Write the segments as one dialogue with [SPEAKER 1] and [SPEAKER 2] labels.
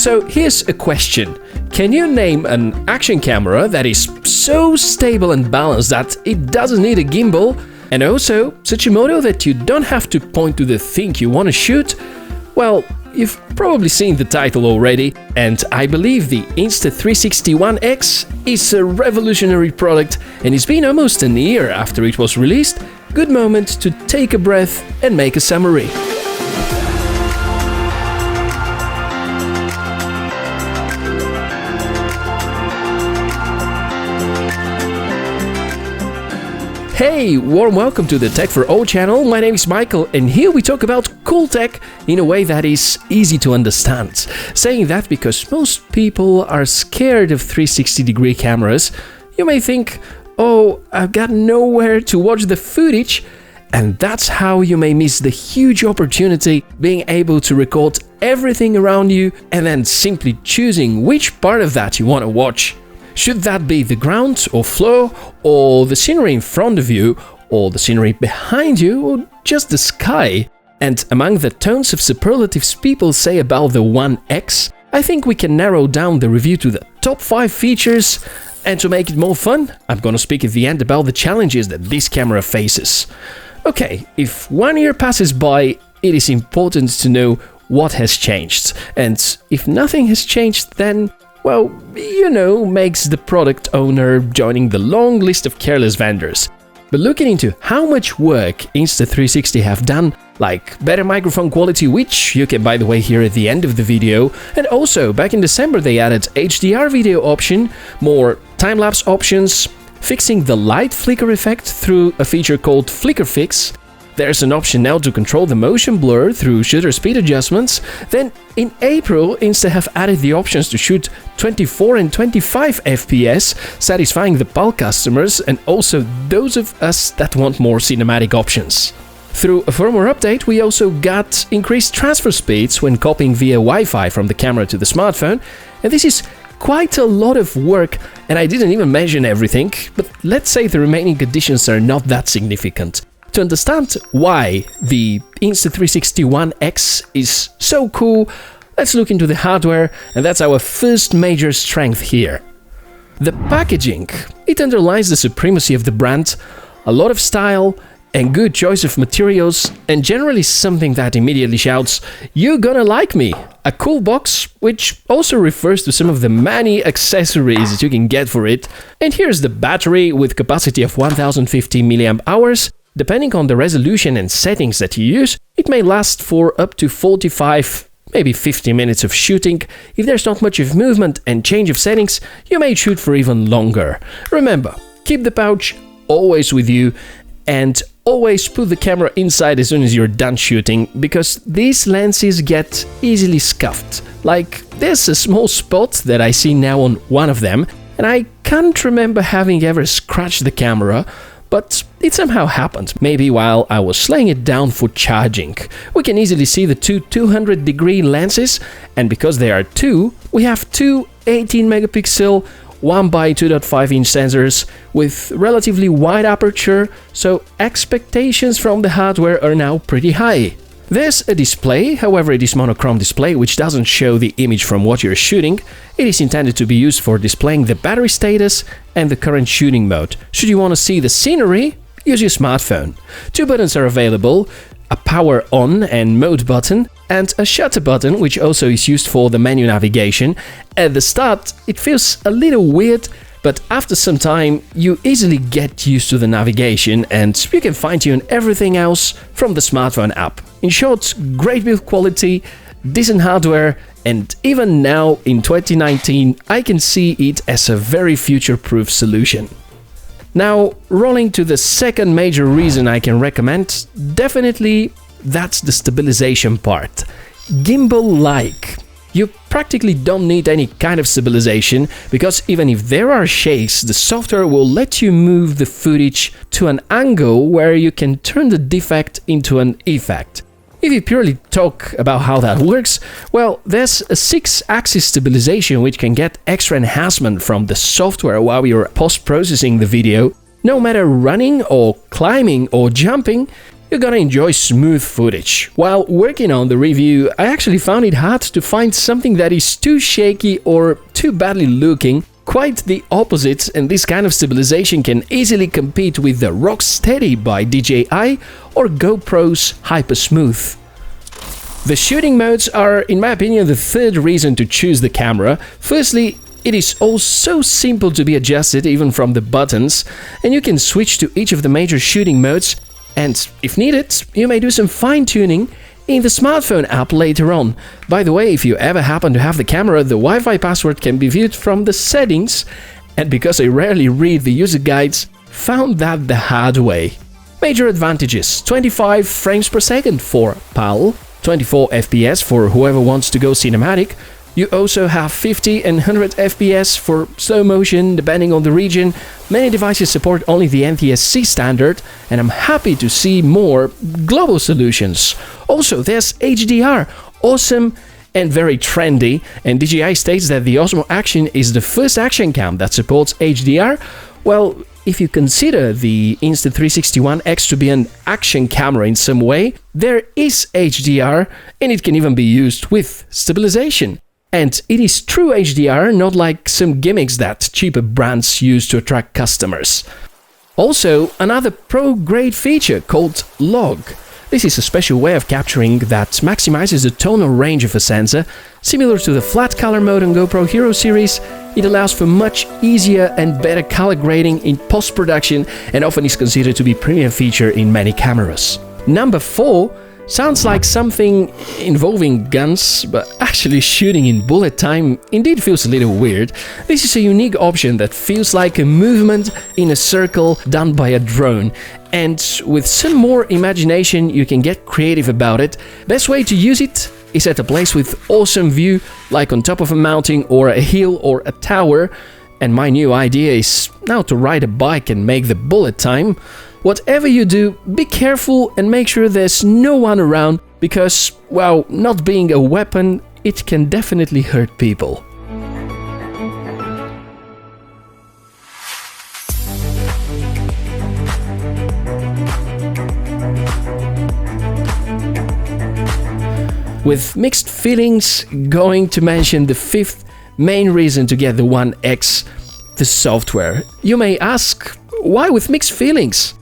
[SPEAKER 1] So here's a question. Can you name an action camera that is so stable and balanced that it doesn't need a gimbal, and also such a model that you don't have to point to the thing you want to shoot? Well, you've probably seen the title already, and I believe the Insta360 One X is a revolutionary product, and it's been almost an year after it was released. Good moment to take a breath and make a summary. Hey, warm welcome to the Tech for All channel. My name is Michael, and here we talk about cool tech in a way that is easy to understand. Saying that because most people are scared of 360-degree cameras. You may think, oh, I've got nowhere to watch the footage, and that's how you may miss the huge opportunity being able to record everything around you and then simply choosing which part of that you want to watch. Should that be the ground or floor, or the scenery in front of you, or the scenery behind you, or just the sky? And among the tons of superlatives people say about the One X, I think we can narrow down the review to the top 5 features. And to make it more fun, I'm gonna speak at the end about the challenges that this camera faces. Okay, if 1 year passes by, it is important to know what has changed. And if nothing has changed, then well, makes the product owner joining the long list of careless vendors. But looking into how much work Insta360 have done, like better microphone quality, which you can by the way hear at the end of the video, and also back in December they added HDR video option, more time-lapse options, fixing the light flicker effect through a feature called Flicker Fix. There's an option now to control the motion blur through shutter speed adjustments. Then in April, Insta have added the options to shoot 24 and 25 FPS, satisfying the PAL customers and also those of us that want more cinematic options. Through a firmware update, we also got increased transfer speeds when copying via Wi-Fi from the camera to the smartphone, and this is quite a lot of work, and I didn't even mention everything, but let's say the remaining additions are not that significant. To understand why the Insta360 One X is so cool, let's look into the hardware, and that's our first major strength here. The packaging. It underlines the supremacy of the brand, a lot of style, and good choice of materials, and generally something that immediately shouts, "You're gonna like me!" A cool box, which also refers to some of the many accessories that you can get for it. And here's the battery with capacity of 1050 mAh. Depending on the resolution and settings that you use, it may last for up to 45, maybe 50 minutes of shooting. If there's not much of movement and change of settings, you may shoot for even longer. Remember, keep the pouch always with you and always put the camera inside as soon as you're done shooting, because these lenses get easily scuffed. Like, there's a small spot that I see now on one of them, and I can't remember having ever scratched the camera, but it somehow happened, maybe while I was laying it down for charging. We can easily see the two 200-degree lenses, and because there are two, we have two 18-megapixel 1x2.5-inch sensors with relatively wide aperture, so expectations from the hardware are now pretty high. There's a display, however it is monochrome display, which doesn't show the image from what you're shooting. It is intended to be used for displaying the battery status and the current shooting mode. Should you want to see the scenery, use your smartphone. 2 buttons are available, a power on and mode button, and a shutter button, which also is used for the menu navigation. At the start, it feels a little weird, but after some time, you easily get used to the navigation and you can fine-tune everything else from the smartphone app. In short, great build quality, decent hardware, and even now in 2019, I can see it as a very future-proof solution. Now, rolling to the second major reason I can recommend, definitely that's the stabilization part. Gimbal-like. You practically don't need any kind of stabilization, because even if there are shakes, the software will let you move the footage to an angle where you can turn the defect into an effect. If you purely talk about how that works, well, there's a 6-axis stabilization which can get extra enhancement from the software while you're post-processing the video. No matter running or climbing or jumping, you're gonna enjoy smooth footage. While working on the review, I actually found it hard to find something that is too shaky or too badly looking. Quite the opposite, and this kind of stabilization can easily compete with the Rocksteady by DJI or GoPro's Hyper Smooth. The shooting modes are, in my opinion, the third reason to choose the camera. Firstly, it is all so simple to be adjusted even from the buttons, and you can switch to each of the major shooting modes, and if needed, you may do some fine-tuning in the smartphone app later on. By the way, if you ever happen to have the camera, the Wi-Fi password can be viewed from the settings, and because I rarely read the user guides, found that the hard way. Major advantages: 25 frames per second for PAL, 24 FPS for whoever wants to go cinematic. You also have 50 and 100 FPS for slow motion, depending on the region. Many devices support only the NTSC standard, and I'm happy to see more global solutions. Also, there's HDR, awesome and very trendy, and DJI states that the Osmo Action is the first action cam that supports HDR. Well, if you consider the Insta360 One X to be an action camera in some way, there is HDR, and it can even be used with stabilization. And it is true HDR, not like some gimmicks that cheaper brands use to attract customers. Also, another pro-grade feature called log. This is a special way of capturing that maximizes the tonal range of a sensor. Similar to the flat color mode on GoPro Hero series, it allows for much easier and better color grading in post-production and often is considered to be a premium feature in many cameras. Number 4 sounds like something involving guns, but actually shooting in bullet time indeed feels a little weird. This is a unique option that feels like a movement in a circle done by a drone. And with some more imagination, you can get creative about it. Best way to use it is at a place with awesome view, like on top of a mountain or a hill or a tower. And my new idea is now to ride a bike and make the bullet time. Whatever you do, be careful and make sure there's no one around, because, well, not being a weapon, it can definitely hurt people. With mixed feelings, going to mention the 5th main reason to get the One X, the software. You may ask, why with mixed feelings?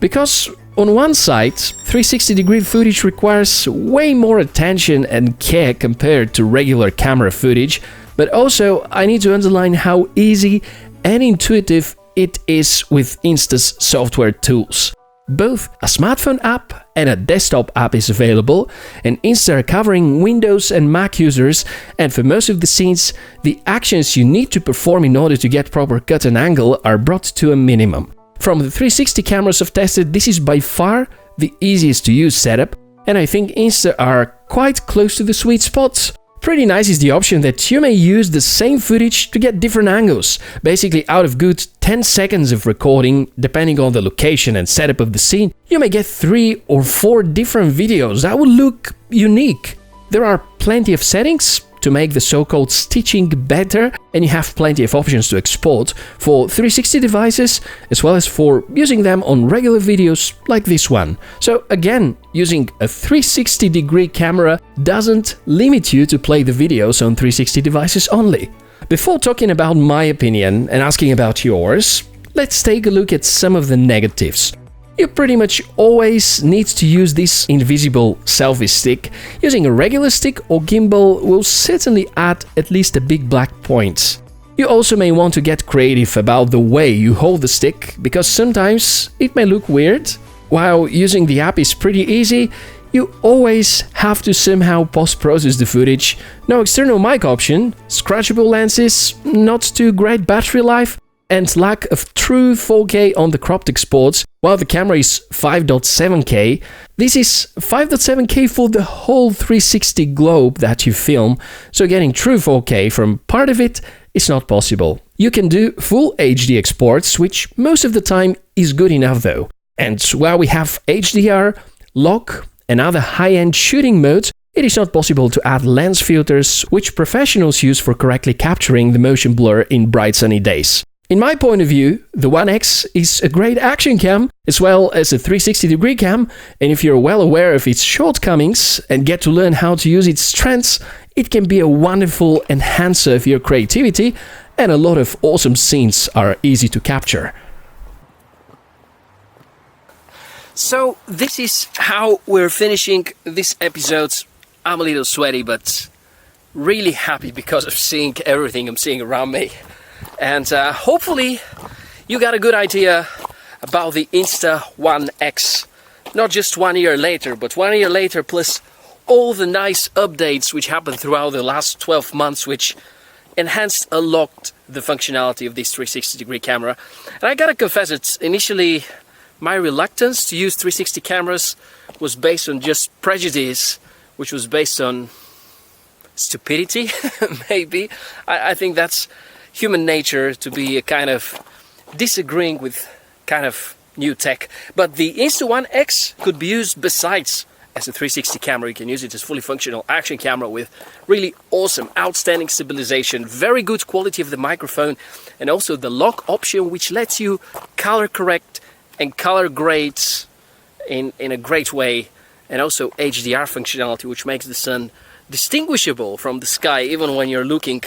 [SPEAKER 1] Because on one side, 360-degree footage requires way more attention and care compared to regular camera footage, but also I need to underline how easy and intuitive it is with Insta's software tools. Both a smartphone app and a desktop app is available, and Insta are covering Windows and Mac users, and for most of the scenes, the actions you need to perform in order to get proper cut and angle are brought to a minimum. From the 360 cameras I've tested, this is by far the easiest to use setup, and I think Insta are quite close to the sweet spots. Pretty nice is the option that you may use the same footage to get different angles. Basically, out of good 10 seconds of recording, depending on the location and setup of the scene, you may get 3 or 4 different videos that will look unique. There are plenty of settings to make the so-called stitching better, and you have plenty of options to export for 360 devices as well as for using them on regular videos like this one. So again, using a 360-degree camera doesn't limit you to play the videos on 360 devices only. Before talking about my opinion and asking about yours, let's take a look at some of the negatives. You pretty much always need to use this invisible selfie stick. Using a regular stick or gimbal will certainly add at least a big black point. You also may want to get creative about the way you hold the stick, because sometimes it may look weird. While using the app is pretty easy, you always have to somehow post-process the footage. No external mic option, scratchable lenses, not too great battery life, and lack of true 4K on the cropped exports, while the camera is 5.7K. This is 5.7K for the whole 360 globe that you film, so getting true 4K from part of it is not possible. You can do full HD exports, which most of the time is good enough though. And while we have HDR, lock, and other high-end shooting modes, it is not possible to add lens filters, which professionals use for correctly capturing the motion blur in bright sunny days. In my point of view, the One X is a great action cam as well as a 360-degree cam, and if you're well aware of its shortcomings and get to learn how to use its strengths, it can be a wonderful enhancer of your creativity, and a lot of awesome scenes are easy to capture. So this is how we're finishing this episode. I'm a little sweaty, but really happy because of seeing everything I'm seeing around me. And hopefully you got a good idea about the Insta One X. Not just 1 year later, but 1 year later plus all the nice updates which happened throughout the last 12 months, which enhanced a lot the functionality of this 360-degree camera. And I gotta confess, it's initially my reluctance to use 360 cameras was based on just prejudice, which was based on stupidity, maybe. I think that's human nature, to be a kind of disagreeing with kind of new tech. But the Insta One X could be used besides as a 360 camera. You can use it as fully functional action camera with really awesome, outstanding stabilization, very good quality of the microphone, and also the lock option, which lets you color correct and color grade in a great way, and also HDR functionality, which makes the sun distinguishable from the sky even when you're looking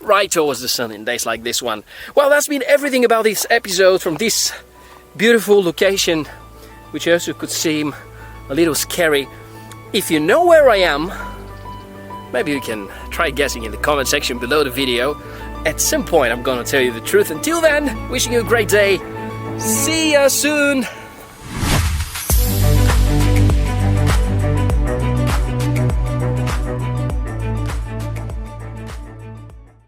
[SPEAKER 1] right towards the sun in days like this one. Well, that's been everything about this episode from this beautiful location, which also could seem a little scary. If you know where I am, maybe you can try guessing in the comment section below the video. At some point I'm gonna tell you the truth. Until then, wishing you a great day. See ya soon!